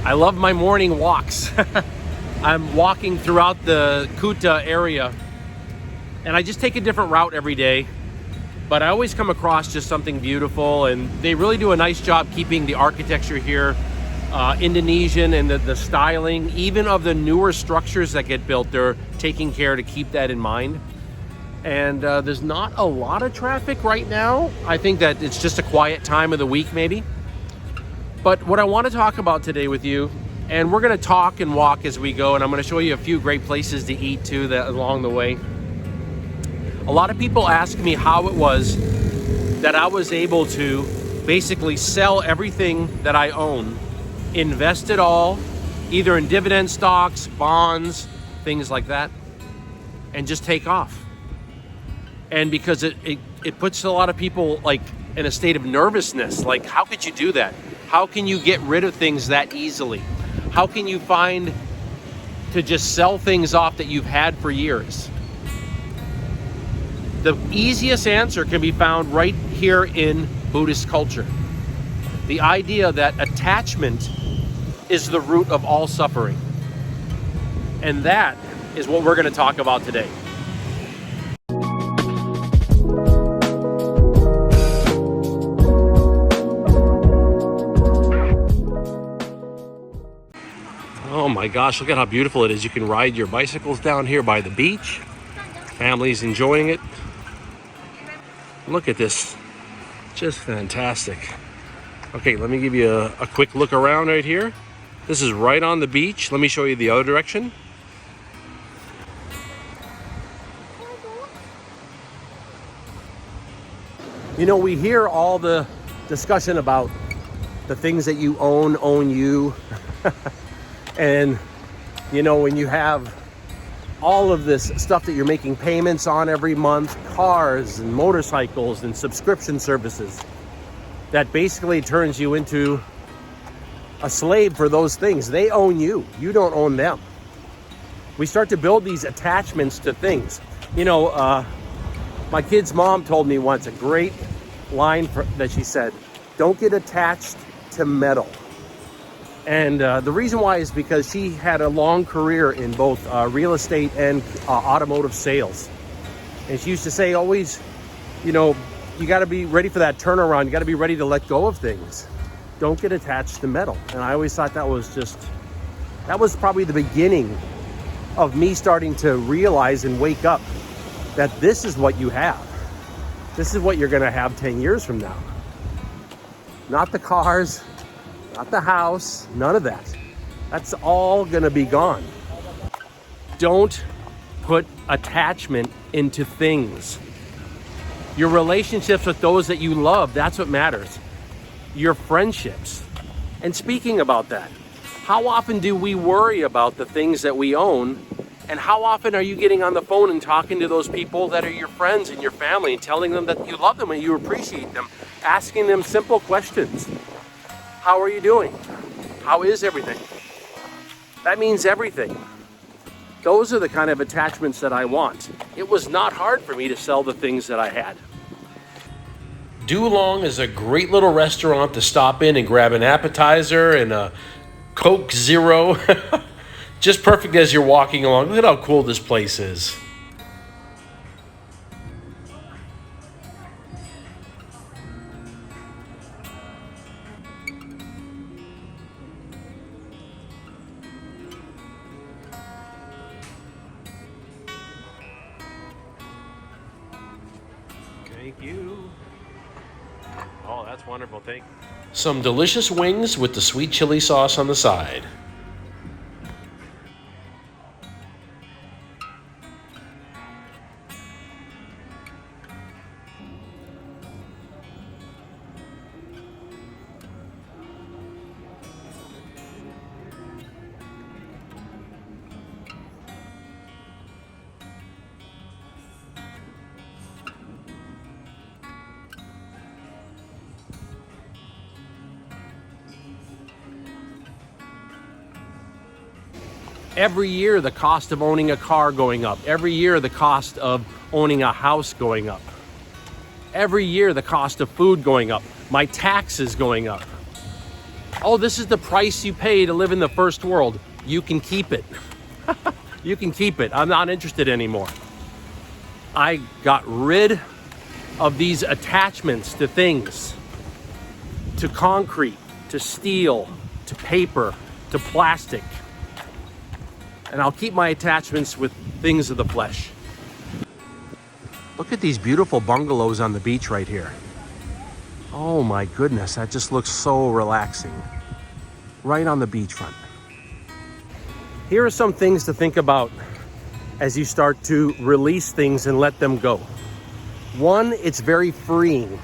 I love my morning walks. I'm walking throughout the Kuta area, and I just take a different route every day, but I always come across just something beautiful, and they really do a nice job keeping the architecture here Indonesian, and the styling, even of the newer structures that get built, they're taking care to keep that in mind. And there's not a lot of traffic right now. I think that it's just a quiet time of the week maybe. But what I want to talk about today with you, and we're going to talk and walk as we go, and I'm going to show you a few great places to eat too along the way. A lot of people ask me how it was that I was able to basically sell everything that I own, invest it all, either in dividend stocks, bonds, things like that, and just take off. And because it puts a lot of people like in a state of nervousness, like how could you do that? How can you get rid of things that easily? How can you find to just sell things off that you've had for years? The easiest answer can be found right here in Buddhist culture. The idea that attachment is the root of all suffering. And that is what we're going to talk about today. Oh my gosh, look at how beautiful it is. You can ride your bicycles down here by the beach. Family's enjoying it. Look at this, just fantastic. Okay, let me give you a quick look around right here. This is right on the beach. Let me show you the other direction. You know, we hear all the discussion about the things that you own you. And, you know, when you have all of this stuff that you're making payments on every month, cars and motorcycles and subscription services, that basically turns you into a slave for those things. They own you. You don't own them. We start to build these attachments to things. You know, my kid's mom told me once a great line that she said, don't get attached to metal. And the reason why is because she had a long career in both real estate and automotive sales. And she used to say always, you know, you got to be ready for that turnaround. You got to be ready to let go of things. Don't get attached to metal. And I always thought that was probably the beginning of me starting to realize and wake up that this is what you have. This is what you're going to have 10 years from now. Not the cars, not the house, none of that. That's all going to be gone. Don't put attachment into things. Your relationships with those that you love, that's what matters. Your friendships. And speaking about that, how often do we worry about the things that we own? And how often are you getting on the phone and talking to those people that are your friends and your family and telling them that you love them and you appreciate them, asking them simple questions? How are you doing? How is everything? That means everything. Those are the kind of attachments that I want. It was not hard for me to sell the things that I had. Dulong is a great little restaurant to stop in and grab an appetizer and a Coke Zero. Just perfect as you're walking along. Look at how cool this place is. Thank you. Oh, that's wonderful. Thank you. Some delicious wings with the sweet chili sauce on the side. Every year, the cost of owning a car going up. Every year, the cost of owning a house going up. Every year, the cost of food going up. My taxes going up. Oh, this is the price you pay to live in the first world. You can keep it. You can keep it. I'm not interested anymore. I got rid of these attachments to things, to concrete, to steel, to paper, to plastic. And I'll keep my attachments with things of the flesh. Look at these beautiful bungalows on the beach right here. Oh my goodness, that just looks so relaxing. Right on the beachfront. Here are some things to think about as you start to release things and let them go. One, it's very freeing.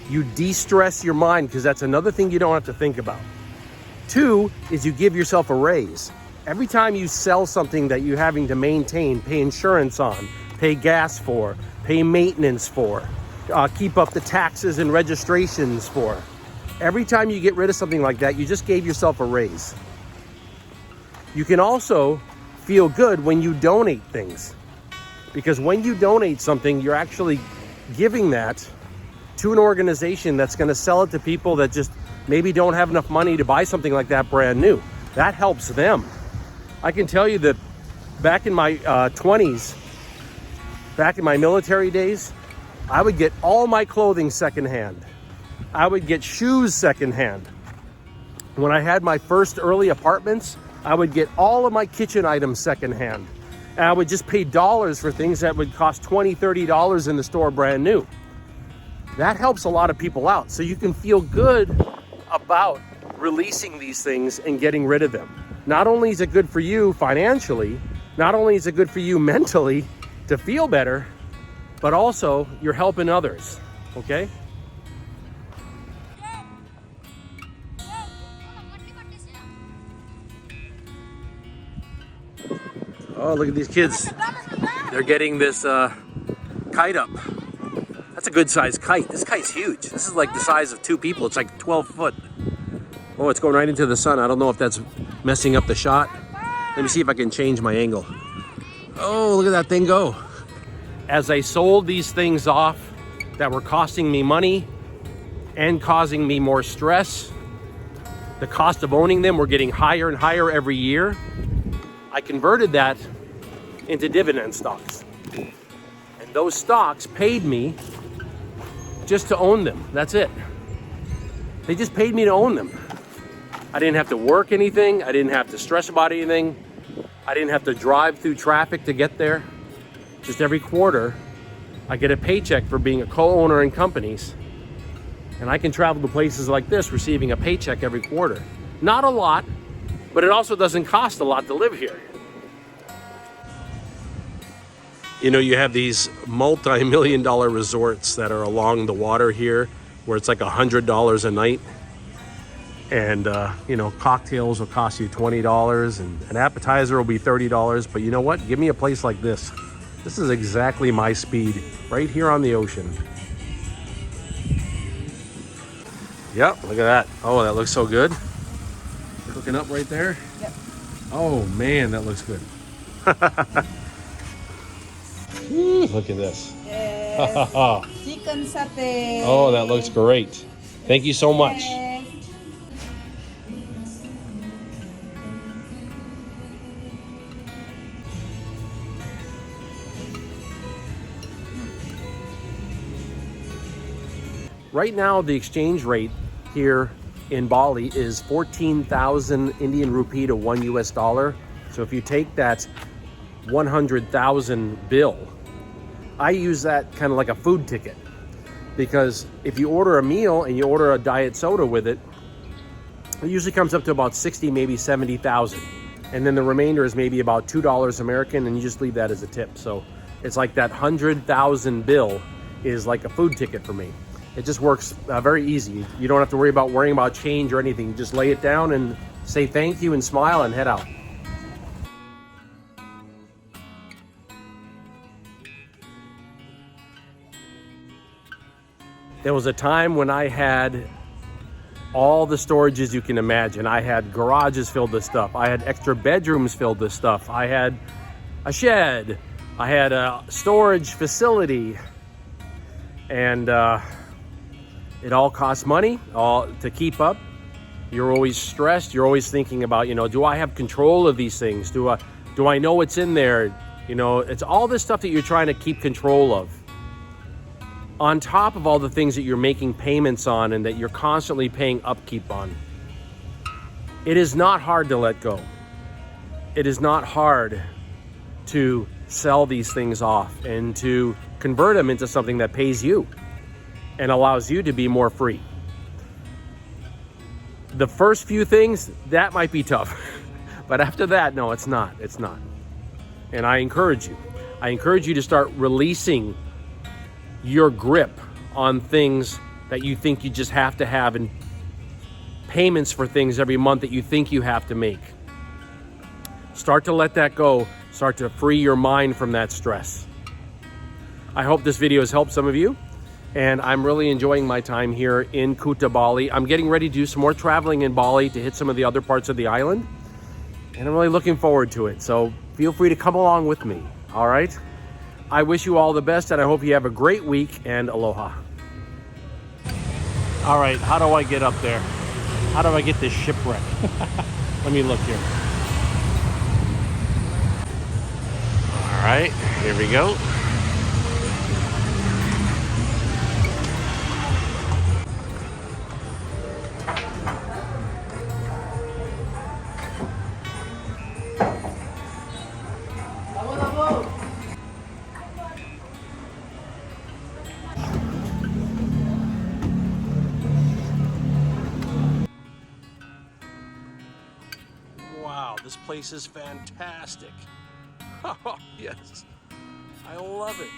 You de-stress your mind because that's another thing you don't have to think about. Two is you give yourself a raise. Every time you sell something that you're having to maintain, pay insurance on, pay gas for, pay maintenance for, keep up the taxes and registrations for. Every time you get rid of something like that, you just gave yourself a raise. You can also feel good when you donate things, because when you donate something, you're actually giving that to an organization that's going to sell it to people that just maybe don't have enough money to buy something like that brand new. That helps them. I can tell you that back in my 20s, back in my military days, I would get all my clothing secondhand. I would get shoes secondhand. When I had my first early apartments, I would get all of my kitchen items secondhand. And I would just pay dollars for things that would cost $20, $30 in the store brand new. That helps a lot of people out. So you can feel good about releasing these things and getting rid of them. Not only is it good for you financially, not only is it good for you mentally to feel better, but also you're helping others, okay? Oh, look at these kids. They're getting this kite up. That's a good sized kite. This kite's huge. This is like the size of two people. It's like 12 foot. Oh, it's going right into the sun. I don't know if that's messing up the shot. Let me see if I can change my angle. Oh, look at that thing go. As I sold these things off that were costing me money and causing me more stress, the cost of owning them were getting higher and higher every year. I converted that into dividend stocks. And those stocks paid me just to own them. That's it. They just paid me to own them. I didn't have to work anything. I didn't have to stress about anything. I didn't have to drive through traffic to get there. Just every quarter, I get a paycheck for being a co-owner in companies. And I can travel to places like this receiving a paycheck every quarter. Not a lot, but it also doesn't cost a lot to live here. You know, you have these multi-million-dollar resorts that are along the water here where it's like $100 a night. And, you know, cocktails will cost you $20 and an appetizer will be $30. But you know what? Give me a place like this. This is exactly my speed, right here on the ocean. Yep, look at that. Oh, that looks so good. Looking up right there? Yep. Oh man, that looks good. Look at this. Chicken satay. Oh, that looks great. Thank you so much. Right now, the exchange rate here in Bali is 14,000 Indian rupee to $1 US. So if you take that 100,000 bill, I use that kind of like a food ticket, because if you order a meal and you order a diet soda with it, it usually comes up to about 60, maybe 70,000. And then the remainder is maybe about $2 American, and you just leave that as a tip. So it's like that 100,000 bill is like a food ticket for me. It just works very easy. You don't have to worry about worrying about change or anything. You just lay it down and say thank you and smile and head out. There was a time when I had all the storages you can imagine. I had garages filled with stuff. I had extra bedrooms filled with stuff. I had a shed. I had a storage facility. And it all costs money to keep up. You're always stressed. You're always thinking about, you know, do I have control of these things? Do I know what's in there? You know, it's all this stuff that you're trying to keep control of. On top of all the things that you're making payments on and that you're constantly paying upkeep on. It is not hard to let go. It is not hard to sell these things off and to convert them into something that pays you and allows you to be more free. The first few things, that might be tough. But after that, no, it's not. It's not. And I encourage you to start releasing your grip on things that you think you just have to have and payments for things every month that you think you have to make. Start to let that go. Start to free your mind from that stress. I hope this video has helped some of you, and I'm really enjoying my time here in Kuta, Bali. I'm getting ready to do some more traveling in Bali to hit some of the other parts of the island, and I'm really looking forward to it. So feel free to come along with me, all right? I wish you all the best, and I hope you have a great week, and aloha. All right, how do I get up there? How do I get this shipwreck? Let me look here. All right, here we go. Wow, this place is fantastic. Oh, yes, I love it.